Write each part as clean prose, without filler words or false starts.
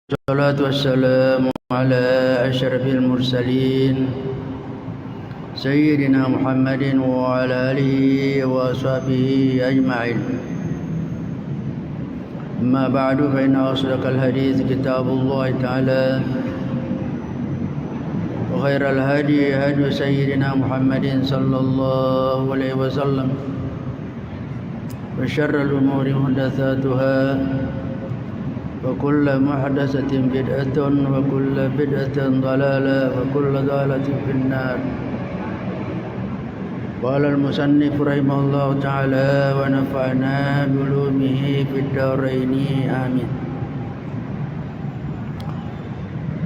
والصلاة والسلام على أشرف المرسلين سيدنا محمد وعلى آله وصحبه أجمعين. أما بعد فإن أصدق الحديث كتاب الله تعالى وخير الهدي هدي سيدنا محمد صلى الله عليه وسلم وشر الأمور محدثاتها وكل محدثة بدعة وكل بدعة ضلالة وكل ضلالة في النار. قال المصنف رحمه الله تعالى ونفعنا بعلومه في الدارين آمين.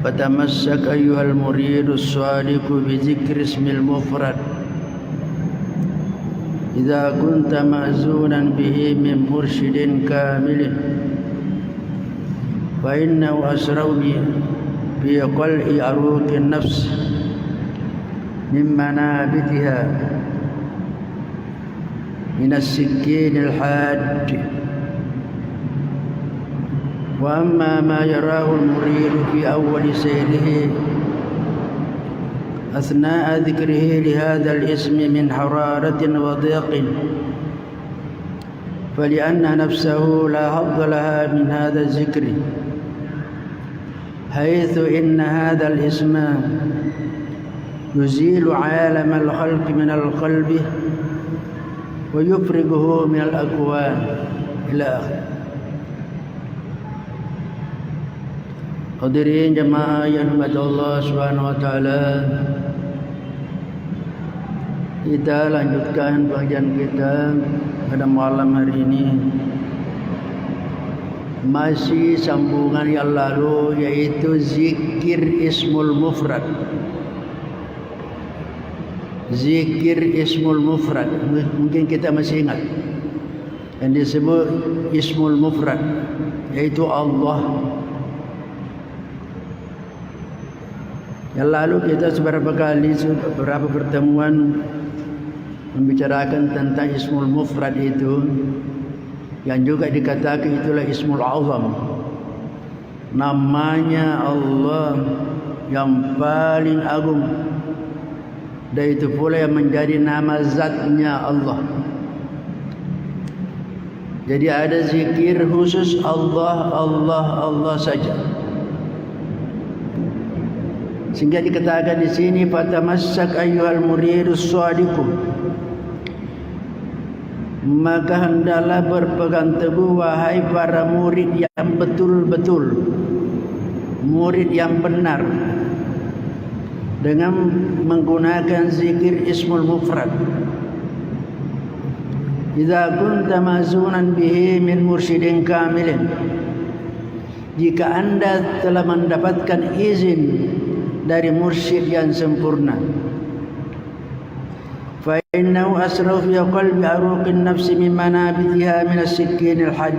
فتمسك أيها المريد الصادق بذكر اسم المفرد إذا كنت مأذونا به من مرشد كامل، فإنه أسرع في قلع عروق النفس من منابتها من السكين الحاد. وأما ما يراه المريد في أول سيره أثناء ذكره لهذا الاسم من حرارة وضيق، فلأن نفسه لا حظ لها من هذا الذكر، حيث إن هذا الاسم يزيل عالم الخلق من القلب ويفرغه من الأكوان إلى آخره. Hadirin jemaah yang dirahmati Allah Subhanahu wa taala, kita lanjutkan pengajian kita pada malam hari ini. Masih sambungan yang lalu, yaitu zikir ismul mufrad. Zikir ismul mufrad, mungkin kita masih ingat yang disebut ismul mufrad, yaitu Allah. Yang lalu kita beberapa pertemuan membicarakan tentang ismul mufrad itu, yang juga dikatakan itulah ismul azam, namanya Allah yang paling agung, dan itu pula yang menjadi nama zatnya Allah. Jadi ada zikir khusus Allah, Allah, Allah saja. Sehingga dikatakan di sini fatamassak ayyuhal muridus shadiqu, maka hendaklah berpegang teguh wahai para murid yang betul-betul, murid yang benar, dengan menggunakan zikir ismul mufrad. Idza kunta mazunan bihi min mursyidin kamilin, jika anda telah mendapatkan izin dari mursyid yang sempurna. Fa innahu asra'u fi qalbi aruqin nafsi min manabitiha min as-sikkin al-hadd.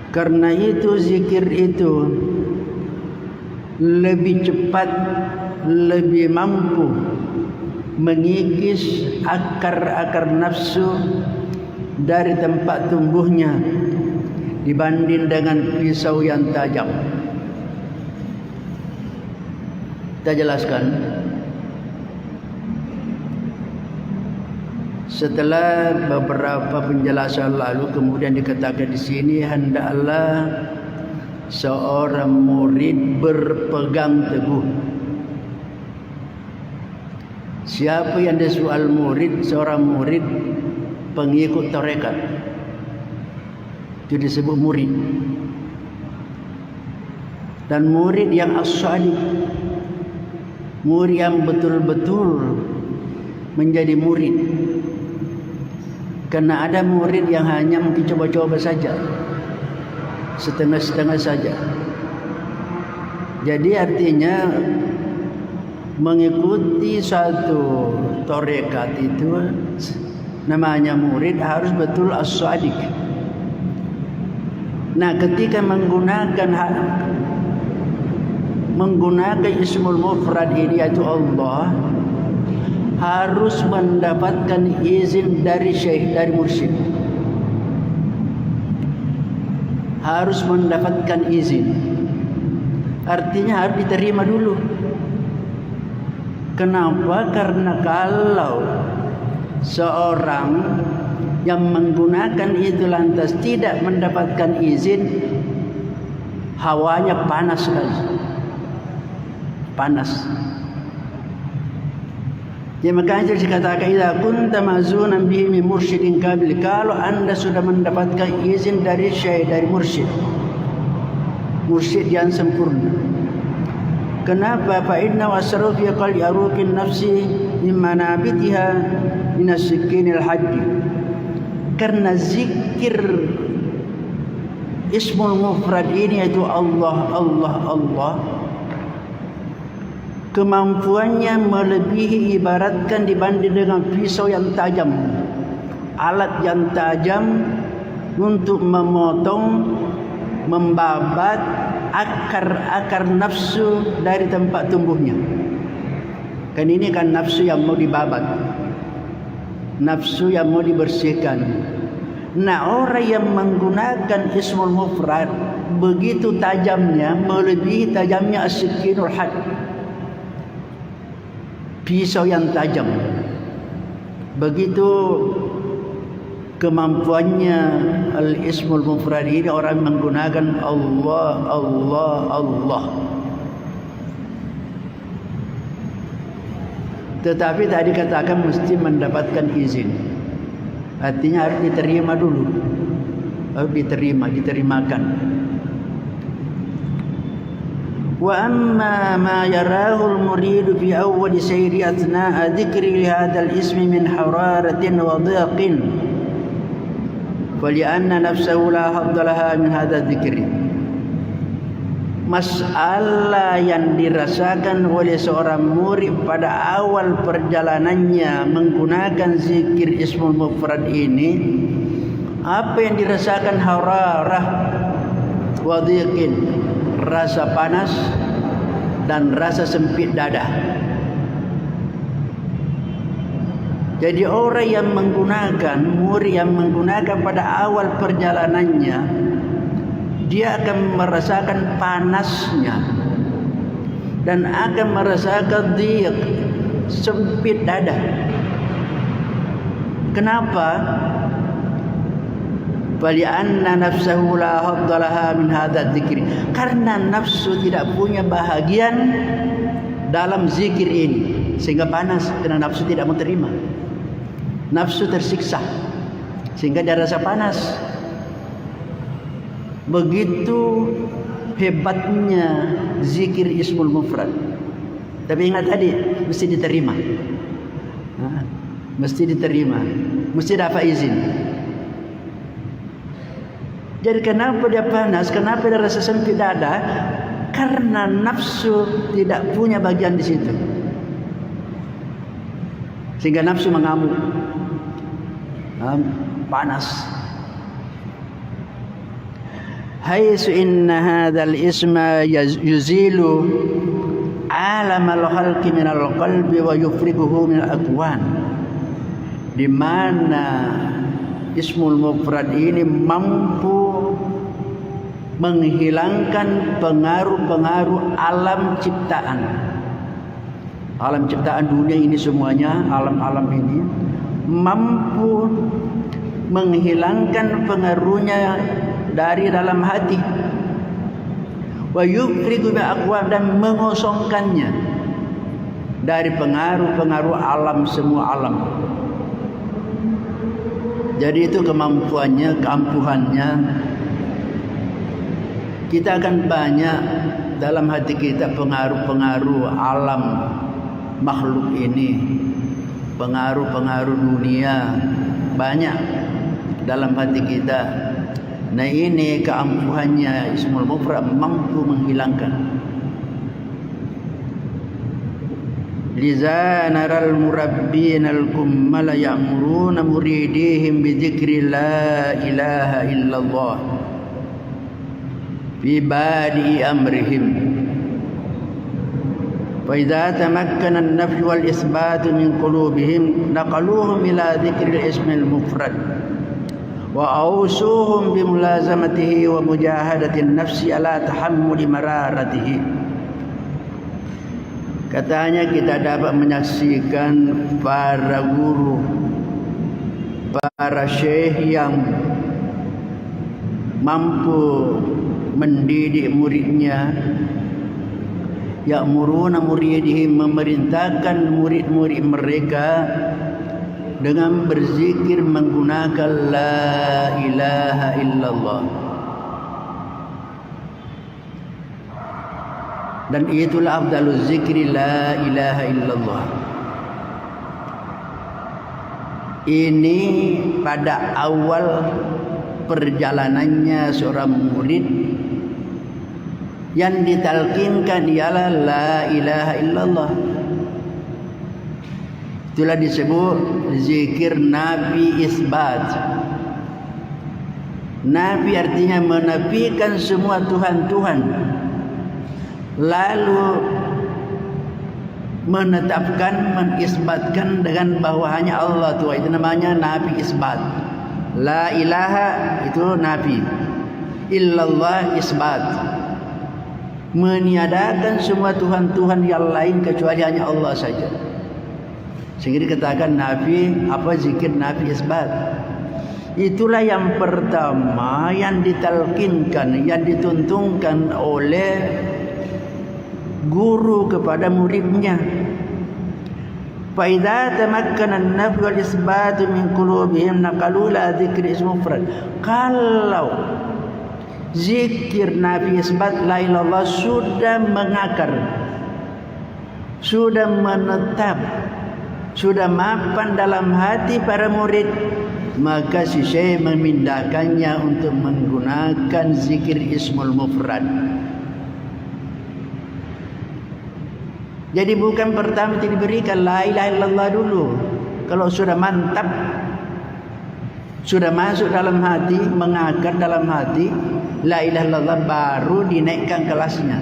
Karena itu zikir itu lebih cepat, lebih mampu mengikis akar-akar nafsu dari tempat tumbuhnya dibanding dengan pisau yang tajam. Kita jelaskan. Setelah beberapa penjelasan lalu, kemudian dikatakan di sini hendaklah seorang murid berpegang teguh. Siapa yang disebut al-murid? Seorang murid pengikut tarekat, itu disebut murid. Dan murid yang as-sadiq, murid yang betul-betul menjadi murid. Karena ada murid yang hanya mungkin coba-coba saja, setengah-setengah saja. Jadi artinya mengikuti satu tarekat itu namanya murid, harus betul as-sadiq. Nah, ketika menggunakan ismul mufrad ini, yaitu Allah, harus mendapatkan izin dari syekh, dari mursyid. harus mendapatkan izin. Artinya harus diterima dulu. Kenapa? Karena kalau seorang yang menggunakan itu lantas tidak mendapatkan izin, hawanya panas sekali. Panas. Ya, makanya dikatakan idza kunta mazunan bihi min mursyidin kabil, kalau anda sudah mendapatkan izin dari syekh, dari mursyid yang sempurna. Kenapa? Fa inna wasaruf yaqal yaruqin nafsi mimma nabitiha min as-sikinil hajj. Karena zikir ismul mufrad ini, yaitu Allah, Allah, Allah, kemampuannya melebihi, ibaratkan dibanding dengan pisau yang tajam, alat yang tajam untuk memotong, membabat akar-akar nafsu dari tempat tumbuhnya. Kan ini kan nafsu yang mau dibabat, nafsu yang mau dibersihkan. Nah, orang yang menggunakan ismul mufrad begitu tajamnya, melebihi tajamnya as-sikinul had, pisau yang tajam. Begitu kemampuannya al-ismul mufrad ini, orang menggunakan Allah, Allah, Allah. Tetapi tadi katakan mesti mendapatkan izin. Artinya harus diterima dulu. Harus diterimakan. Wa amma ma yarahu al-murid fi awwal sayri athna'a dhikri hadha al-ism min hararatin wa dhiqin, fali'anna nafsahu la hadda laha min hadha dhikri. Masalah yang dirasakan oleh seorang murid pada awal perjalanannya menggunakan zikir ismul mufrad ini, apa yang dirasakan? Hararah wa dhiqin, rasa panas dan rasa sempit dada. Jadi orang yang menggunakan, murid yang menggunakan pada awal perjalanannya, dia akan merasakan panasnya dan akan merasakan dhiq, sempit dada. Kenapa? Fali'anna nafsahu la hadda laha min hadha dzikri, karena nafsu tidak punya bahagian dalam zikir ini, sehingga panas, karena nafsu tidak mau terima. Nafsu tersiksa sehingga dia rasa panas. Begitu hebatnya zikir ismul mufrad. Tapi ingat tadi, mesti diterima. Mesti diterima, mesti dapat izin. Jadi kenapa dia panas? Kenapa dia rasa sempit dada? Karena nafsu tidak punya bagian di situ, sehingga nafsu mengamuk, panas. Haitsu inna hadzal isma yuzilu alamal khalqi minal qalbi wa yufriguhu minal akwan. Di mana ismul mufrad ini mampu menghilangkan pengaruh-pengaruh alam ciptaan. Alam ciptaan dunia ini semuanya, alam-alam ini mampu menghilangkan pengaruhnya dari dalam hati. Wa yufrigu bi aqwam, dan mengosongkannya dari pengaruh-pengaruh alam, semua alam. Jadi itu kemampuannya, keampuhannya. Kita akan banyak dalam hati kita pengaruh-pengaruh alam makhluk ini, pengaruh-pengaruh dunia banyak dalam hati kita. Nah, ini keampuhannya ismul mufrad mampu menghilangkan. Liza naral murabbin al-kummal ya'muruna muridihim bi dzikri la ilaha illallah fi badi amrihim. Fa idza tamakkana an-nafy wal isbat min qulubihim naqaluhum ila dzikri al-ism al-mufrad Wa ausuhum bimulazamatihi wa mujahadati nafsi ala tahammuli mararatihi. Katanya kita dapat menyaksikan para guru, para syekh yang mampu mendidik muridnya, ya'muruna muridihim, memerintahkan murid-murid mereka dengan berzikir menggunakan la ilaha illallah. Dan itulah afdaluz zikri, la ilaha illallah. Ini pada awal perjalanannya seorang murid yang ditalkinkan ialah la ilaha illallah. Itulah disebut zikir Nabi isbat. Nabi artinya menafikan semua Tuhan-Tuhan, lalu menetapkan, menisbatkan dengan bahawa hanya Allah Tuhan. Itu namanya Nabi isbat. La ilaha itu Nabi, illallah isbat, meniadakan semua Tuhan-Tuhan yang lain kecuali hanya Allah saja. Sehingga dikatakan Nabi apa, zikir Nabi isbat. Itulah yang pertama yang ditalkinkan, yang dituntunkan oleh guru kepada muridnya. فَإِذَا تَمَكَّنَ النَّفْيُ وَالْإِثْبَاتُ مِنْ قُلُوبِهِمْ نَقَلُوا إِلَى ذِكْرِ اسْمِ مُفْرَدٍ. Kalau zikir Nabi isbat la ilallah sudah mengakar, sudah menetap, sudah mapan dalam hati para murid, maka si syekh memindahkannya untuk menggunakan zikir ismul mufrad. Jadi bukan pertama diberikan la ilaha illallah dulu. Kalau sudah mantap, sudah masuk dalam hati, mengakar dalam hati, la ilaha illallah baru dinaikkan kelasnya.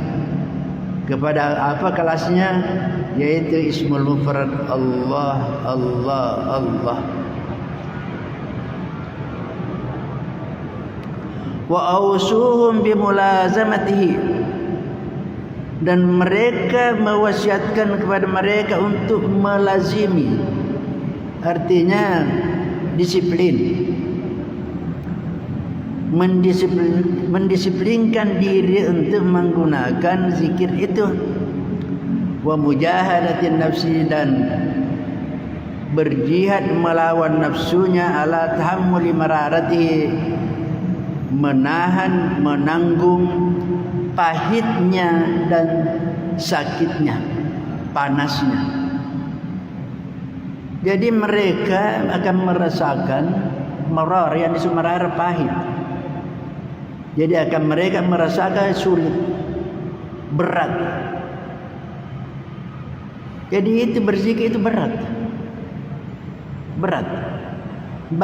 Kepada apa kelasnya? Yaitu ismul mufrad Allah, Allah, Allah. Wa ausuhum bimulazamatihi, dan mereka mewasiatkan kepada mereka untuk melazimi, artinya disiplin, mendisiplinkan diri untuk menggunakan zikir itu. Wa mujahadatin nafsi, dan berjihad melawan nafsunya, ala tahammuli mararati, menahan, menanggung pahitnya dan sakitnya, panasnya. Jadi mereka akan merasakan marar, yang disebut marar pahit. Jadi akan mereka merasakan sulit, berat. Jadi itu berzikir itu berat. Berat.